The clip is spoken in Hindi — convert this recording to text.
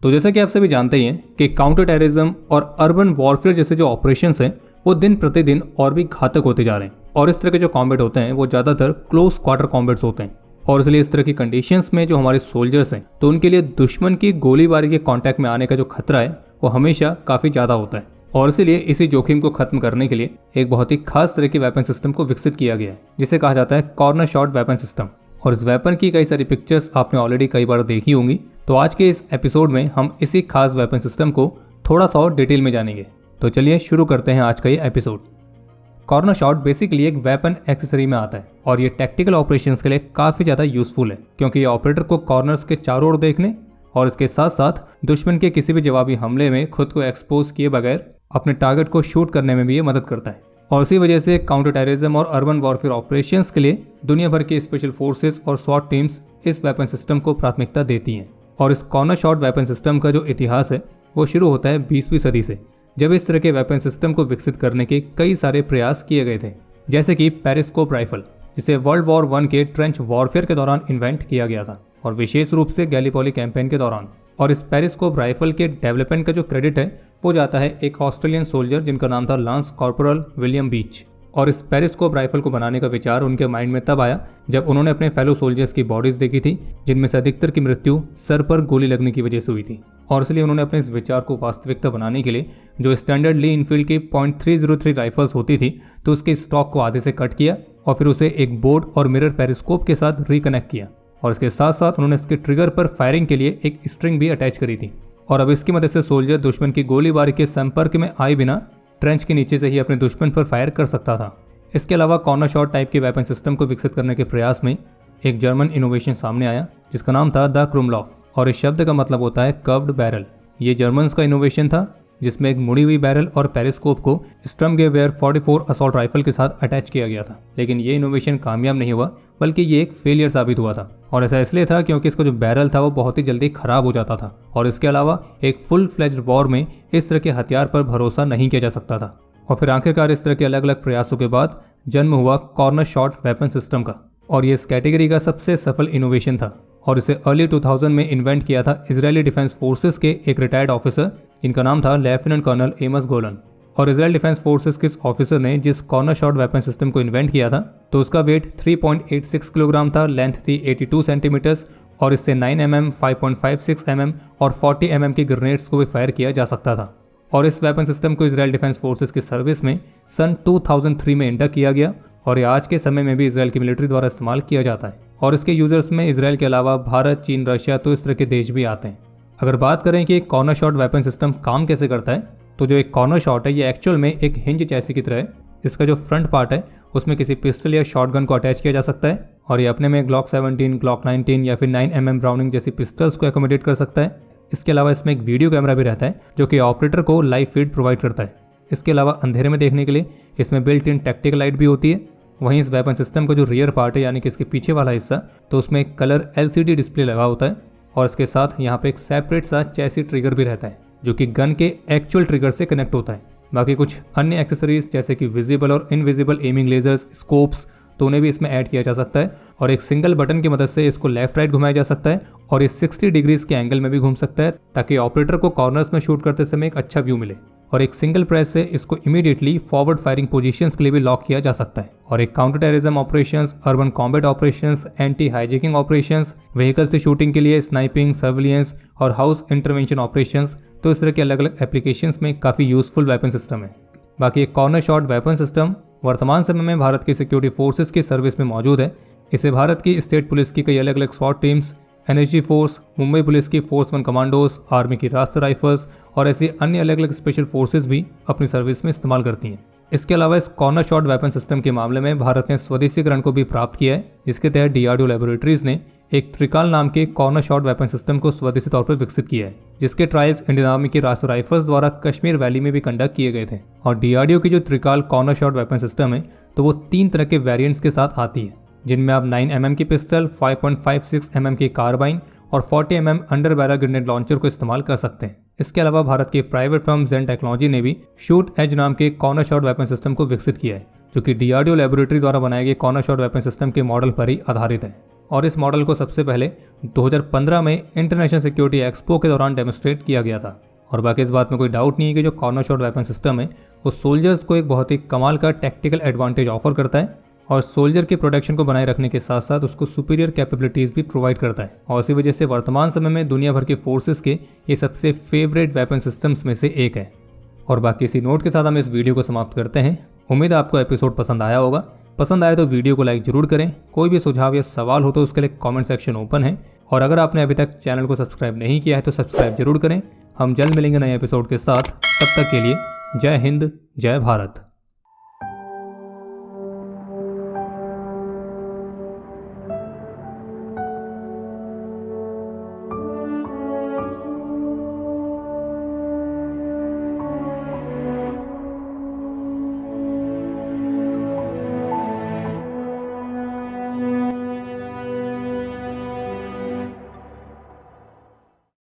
तो जैसा कि आप सभी जानते ही हैं कि काउंटर टेररिज्म और अर्बन वॉरफेयर जैसे जो ऑपरेशंस हैं वो दिन प्रतिदिन और भी घातक होते जा रहे हैं। और इस तरह के जो कॉम्बैट होते हैं वो ज़्यादातर क्लोज क्वार्टर कॉम्बैट्स होते हैं। और इसलिए इस तरह की कंडीशंस में जो हमारे सोल्जर्स हैं तो उनके लिए दुश्मन की गोलीबारी के कांटेक्ट में आने का जो खतरा है वो हमेशा काफ़ी ज़्यादा होता है। और इसीलिए इसी जोखिम को खत्म करने के लिए एक बहुत ही खास तरह की वेपन सिस्टम को विकसित किया गया है जिसे कहा जाता है कॉर्नर शॉट वेपन सिस्टम। और इस वेपन की कई सारी पिक्चर्स आपने ऑलरेडी कई बार देखी होंगी। तो आज के इस एपिसोड में हम इसी खास वेपन सिस्टम को थोड़ा सा और डिटेल में जानेंगे। तो चलिए शुरू करते हैं आज का ये एपिसोड। कॉर्नर शॉट बेसिकली एक वेपन एक्सेसरी में आता है और ये टैक्टिकल ऑपरेशंस के लिए काफ़ी ज़्यादा यूजफुल है क्योंकि ये ऑपरेटर को कॉर्नर्स के चारों ओर देखने और इसके साथ साथ दुश्मन के किसी भी जवाबी हमले में खुद को एक्सपोज किए बगैर अपने टारगेट को शूट करने में भी ये मदद करता है। और इसी वजह से काउंटर टेररिज्म और अर्बन वॉरफेयर ऑपरेशंस के लिए दुनिया भर की स्पेशल फोर्सेस और स्वॉट टीम्स इस वेपन सिस्टम को प्राथमिकता देती हैं। और इस कॉर्नर शॉट वेपन सिस्टम का जो इतिहास है वो शुरू होता है 20वीं सदी से, जब इस तरह के वेपन सिस्टम को विकसित करने के कई सारे प्रयास किए गए थे, जैसे कि पेरिस्कोप राइफल जिसे वर्ल्ड वॉर 1 के ट्रेंच वॉरफेयर के दौरान इन्वेंट किया गया था और विशेष रूप से गैलीपोली कैंपेन के दौरान। और इस पेरिस्कोप राइफल के डेवलपमेंट का जो क्रेडिट है वो जाता है एक ऑस्ट्रेलियन सोल्जर जिनका नाम था लांस कॉर्पोरल विलियम बीच। और इस पेरिस्कोप राइफल को बनाने का विचार उनके माइंड में तब आया जब उन्होंने अपने फेलो सोल्जर्स की बॉडीज देखी थी जिनमें से अधिकतर की मृत्यु सर पर गोली लगने की वजह से हुई थी। और इसलिए उन्होंने अपने इस विचार को वास्तविकता बनाने के लिए जो स्टैंडर्ड ली इनफील्ड की .303 राइफल्स होती थी तो उसके स्टॉक को आधे से कट किया और फिर उसे एक बोर्ड और मिरर पेरिस्कोप के साथ रिकनेक्ट किया। और इसके साथ साथ उन्होंने इसके ट्रिगर पर फायरिंग के लिए एक स्ट्रिंग भी अटैच करी थी। और अब इसकी मदद से सोल्जर दुश्मन की गोलीबारी के संपर्क में आए बिना ट्रेंच के नीचे से ही अपने दुश्मन पर फायर कर सकता था। इसके अलावा कॉर्नर शॉट टाइप के वेपन सिस्टम को विकसित करने के प्रयास में एक जर्मन इनोवेशन सामने आया जिसका नाम था द क्रुमलॉफ। और इस शब्द का मतलब होता है कर्व्ड बैरल। ये जर्मन्स का इनोवेशन था जिसमें एक मुड़ी हुई बैरल और पेरिस्कोप को स्ट्रमगेवेयर 44 असॉल्ट राइफल के साथ अटैच किया गया था। लेकिन ये इनोवेशन कामयाब नहीं हुआ बल्कि ये एक फेलियर साबित हुआ था। और ऐसा इसलिए था क्योंकि इसका जो बैरल था वो बहुत ही जल्दी खराब हो जाता था और इसके अलावा एक फुल फ्लेज्ड वॉर में इस तरह के हथियार पर भरोसा नहीं किया जा सकता था। और फिर आखिरकार इस तरह के अलग अलग प्रयासों के बाद जन्म हुआ कॉर्नर शॉट वेपन सिस्टम का। और ये इस कैटेगरी का सबसे सफल इनोवेशन था और इसे अर्ली 2000 में इन्वेंट किया था इजरायली डिफेंस फोर्सेस के एक रिटायर्ड ऑफिसर जिनका नाम था लेफ्टिनेंट कर्नल एमस गोलन। और इजराइल डिफेंस फोर्सेस के इस ऑफिसर ने जिस कॉर्नर शॉट वेपन सिस्टम को इन्वेंट किया था तो उसका वेट 3.86 किलोग्राम था, लेंथ थी 82 सेंटीमीटर्स और इससे 9 mm, 5.56 mm और 40 mm की ग्रेनेड्स को भी फायर किया जा सकता था। और इस वेपन सिस्टम को इजराइल डिफेंस फोर्सेस की सर्विस में सन 2003 में इंटर किया गया और ये आज के समय में भी इजराइल की मिलिट्री द्वारा इस्तेमाल किया जाता है। और इसके यूजर्स में इजराइल के अलावा भारत, चीन, रशिया तो इस तरह के देश भी आते हैं। अगर बात करें कि कॉर्नर शॉट वेपन सिस्टम काम कैसे करता है तो जो एक कॉर्नर शॉट है ये एक्चुअल में एक हिंज चैसी की तरह है। इसका जो फ्रंट पार्ट है उसमें किसी पिस्टल या शॉटगन को अटैच किया जा सकता है और ये अपने में ग्लॉक 17, ग्लॉक 19 या फिर 9 mm ब्राउनिंग जैसी पिस्टल्स को एकोमोडेट कर सकता है। इसके अलावा इसमें एक वीडियो कैमरा भी रहता है जो कि ऑपरेटर को लाइव फीड प्रोवाइड करता है। इसके अलावा अंधेरे में देखने के लिए इसमें बिल्ट इन टैक्टिकल लाइट भी होती है। वहीं इस वेपन सिस्टम का जो रियर पार्ट है यानी कि इसके पीछे वाला हिस्सा तो उसमें एक कलर LCD डिस्प्ले लगा होता है और इसके साथ यहाँ पे एक सेपरेट सा चैसी ट्रिगर भी रहता है जो कि गन के एक्चुअल ट्रिगर से कनेक्ट होता है। बाकी कुछ अन्य एक्सेसरीज जैसे कि विजिबल और इनविजिबल एमिंग लेजर्स, स्कोप्स तो उन्हें भी इसमें ऐड किया जा सकता है और एक सिंगल बटन की मदद से इसको लेफ्ट राइट घुमाया जा सकता है और ये 60 डिग्रीज के एंगल में भी घूम सकता है ताकि ऑपरेटर को कॉर्नर्स में शूट करते समय एक अच्छा व्यू मिले। और एक सिंगल प्रेस से इसको इमीडिएटली फॉरवर्ड फायरिंग पोजीशंस के लिए भी लॉक किया जा सकता है। और एक counter terrorism operations, urban combat operations, anti hijacking operations, vehicle से शूटिंग के लिए, स्नाइपिंग, सर्विलियंस और हाउस इंटरवेंशन ऑपरेशंस तो इस तरह के अलग अलग एप्लीकेशंस में काफ़ी यूजफुल वेपन सिस्टम है। बाकी एक कॉर्नर शॉट वेपन सिस्टम वर्तमान समय में भारत की सिक्योरिटी फोर्सेस की सर्विस में मौजूद है। इसे भारत की स्टेट पुलिस की कई अलग अलग स्वॉट teams, NSG force, Mumbai police की फोर्स 1 कमांडोज, आर्मी की रास्ता राइफल्स और ऐसी अन्य अलग अलग स्पेशल फोर्सेस भी अपनी सर्विस में इस्तेमाल करती हैं। इसके अलावा इस कॉर्नर शॉट वेपन सिस्टम के मामले में भारत ने स्वदेशीकरण को भी प्राप्त किया है जिसके तहत DRDO लैबोरेटरीज ने एक त्रिकाल नाम के कॉर्नर शॉट वेपन सिस्टम को स्वदेशी तौर पर विकसित किया है जिसके ट्रायल्स इंडियन आर्मी की रास्ता राइफल्स द्वारा कश्मीर वैली में भी कंडक्ट किए गए थे। और DRDO की जो त्रिकाल कॉर्नर शॉट वेपन सिस्टम है तो वो 3 तरह के वेरिएंट्स के साथ आती है जिनमें आप 9 mm की पिस्टल, 5.56 mm की कार्बाइन और 40 mm under barrel grenade launcher को इस्तेमाल कर सकते हैं। इसके अलावा भारत की प्राइवेट फर्म जेन टेक्नोलॉजी ने भी शूट एज नाम के कॉर्नर शॉट वेपन सिस्टम को विकसित किया है जो कि DRDO लैबोरेटरी द्वारा बनाए गए कॉर्नर शॉट वेपन सिस्टम के मॉडल पर ही आधारित है। और इस मॉडल को सबसे पहले 2015 में इंटरनेशनल सिक्योरिटी एक्सपो के दौरान डेमोस्ट्रेट किया गया था। और बाकी इस बात में कोई डाउट नहीं है कि जो कॉर्नर शॉट वेपन सिस्टम है वो सोल्जर्स को एक बहुत ही कमाल का टैक्टिकल एडवांटेज ऑफर करता है और सोल्जर की प्रोटेक्शन को बनाए रखने के साथ साथ उसको सुपीरियर कैपेबिलिटीज़ भी प्रोवाइड करता है। और इसी वजह से वर्तमान समय में दुनिया भर के फोर्सेस के ये सबसे फेवरेट वेपन सिस्टम्स में से एक है। और बाकी इसी नोट के साथ हम इस वीडियो को समाप्त करते हैं। उम्मीद है आपको एपिसोड पसंद आया होगा। पसंद आए तो वीडियो को लाइक जरूर करें। कोई भी सुझाव या सवाल हो तो उसके लिए कमेंट सेक्शन ओपन है। और अगर आपने अभी तक चैनल को सब्सक्राइब नहीं किया है तो सब्सक्राइब जरूर करें। हम जल्द मिलेंगे नए एपिसोड के साथ। तब तक के लिए जय हिंद, जय भारत।